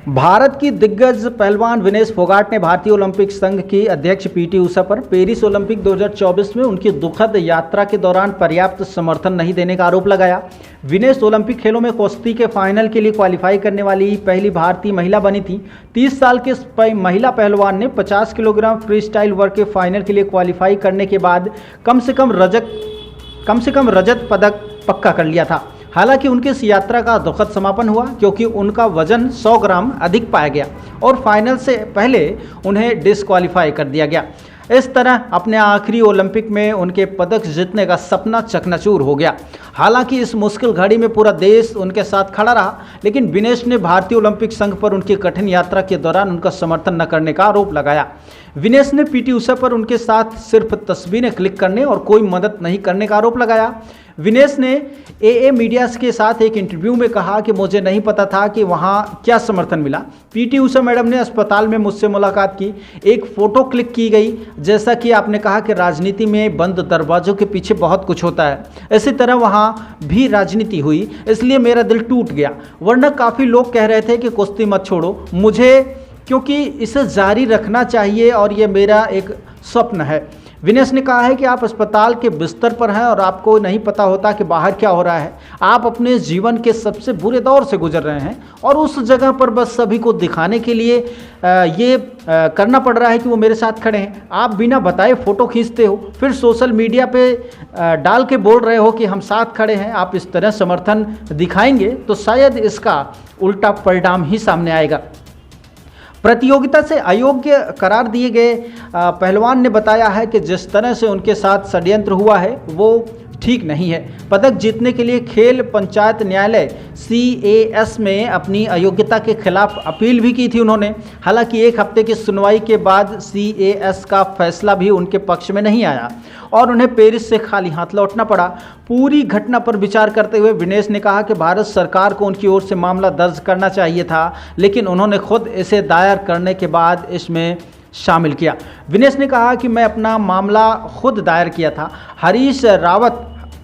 भारत की दिग्गज पहलवान विनेश फोगाट ने भारतीय ओलंपिक संघ की अध्यक्ष पीटी उषा पर पेरिस ओलंपिक 2024 में उनकी दुखद यात्रा के दौरान पर्याप्त समर्थन नहीं देने का आरोप लगाया। विनेश ओलंपिक खेलों में कुश्ती के फाइनल के लिए क्वालिफाई करने वाली पहली भारतीय महिला बनी थी। 30 साल के महिला पहलवान ने 50 किलोग्राम फ्री स्टाइल वर्ग के फाइनल के लिए क्वालिफाई करने के बाद कम से कम रजत पदक पक्का कर लिया था। हालांकि उनकी इस यात्रा का दुखद समापन हुआ क्योंकि उनका वजन 100 ग्राम अधिक पाया गया और फाइनल से पहले उन्हें डिस्क्वालीफाई कर दिया गया। इस तरह अपने आखिरी ओलंपिक में उनके पदक जीतने का सपना चकनाचूर हो गया। हालांकि इस मुश्किल घड़ी में पूरा देश उनके साथ खड़ा रहा, लेकिन विनेश ने भारतीय ओलंपिक संघ पर उनकी कठिन यात्रा के दौरान उनका समर्थन न करने का आरोप लगाया। विनेश ने पीटी उषा पर उनके साथ सिर्फ तस्वीरें क्लिक करने और कोई मदद नहीं करने का आरोप लगाया। विनेश ने ए मीडिया के साथ एक इंटरव्यू में कहा कि मुझे नहीं पता था कि वहाँ क्या समर्थन मिला। पीटी उषा मैडम ने अस्पताल में मुझसे मुलाकात की, एक फ़ोटो क्लिक की गई। जैसा कि आपने कहा कि राजनीति में बंद दरवाजों के पीछे बहुत कुछ होता है, इसी तरह वहाँ भी राजनीति हुई, इसलिए मेरा दिल टूट गया। वरना काफ़ी लोग कह रहे थे कि कुश्ती मत छोड़ो, मुझे क्योंकि इसे जारी रखना चाहिए और ये मेरा एक स्वप्न है। विनेश ने कहा है कि आप अस्पताल के बिस्तर पर हैं और आपको नहीं पता होता कि बाहर क्या हो रहा है। आप अपने जीवन के सबसे बुरे दौर से गुजर रहे हैं और उस जगह पर बस सभी को दिखाने के लिए ये करना पड़ रहा है कि वो मेरे साथ खड़े हैं। आप बिना बताए फ़ोटो खींचते हो, फिर सोशल मीडिया पे डाल के बोल रहे हो कि हम साथ खड़े हैं। आप इस तरह समर्थन दिखाएंगे तो शायद इसका उल्टा परिणाम ही सामने आएगा। प्रतियोगिता से अयोग्य करार दिए गए पहलवान ने बताया है कि जिस तरह से उनके साथ षड्यंत्र हुआ है वो ठीक नहीं है। पदक जीतने के लिए खेल पंचायत न्यायालय CAS में अपनी अयोग्यता के खिलाफ अपील भी की थी उन्होंने। हालांकि एक हफ्ते की सुनवाई के बाद CAS का फैसला भी उनके पक्ष में नहीं आया और उन्हें पेरिस से खाली हाथ लौटना पड़ा। पूरी घटना पर विचार करते हुए विनेश ने कहा कि भारत सरकार को उनकी ओर से मामला दर्ज करना चाहिए था, लेकिन उन्होंने खुद इसे दायर करने के बाद इसमें शामिल किया। विनेश ने कहा कि मैं अपना मामला खुद दायर किया था।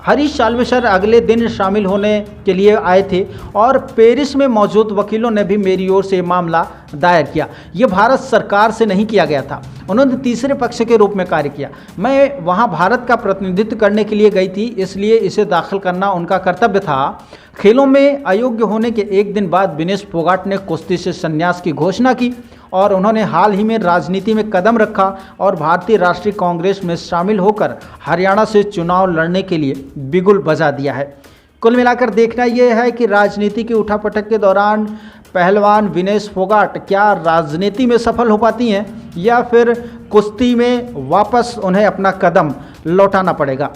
हरीश साल्वेसर अगले दिन शामिल होने के लिए आए थे और पेरिस में मौजूद वकीलों ने भी मेरी ओर से मामला दायर किया। ये भारत सरकार से नहीं किया गया था, उन्होंने तीसरे पक्ष के रूप में कार्य किया। मैं वहाँ भारत का प्रतिनिधित्व करने के लिए गई थी, इसलिए इसे दाखिल करना उनका कर्तव्य था। खेलों में अयोग्य होने के एक दिन बाद विनेश फोगाट ने कुश्ती से संन्यास की घोषणा की और उन्होंने हाल ही में राजनीति में कदम रखा और भारतीय राष्ट्रीय कांग्रेस में शामिल होकर हरियाणा से चुनाव लड़ने के लिए बिगुल बजा दिया है। कुल मिलाकर देखना यह है कि राजनीति की उठापटक के दौरान पहलवान विनेश फोगाट क्या राजनीति में सफल हो पाती हैं या फिर कुश्ती में वापस उन्हें अपना कदम लौटाना पड़ेगा।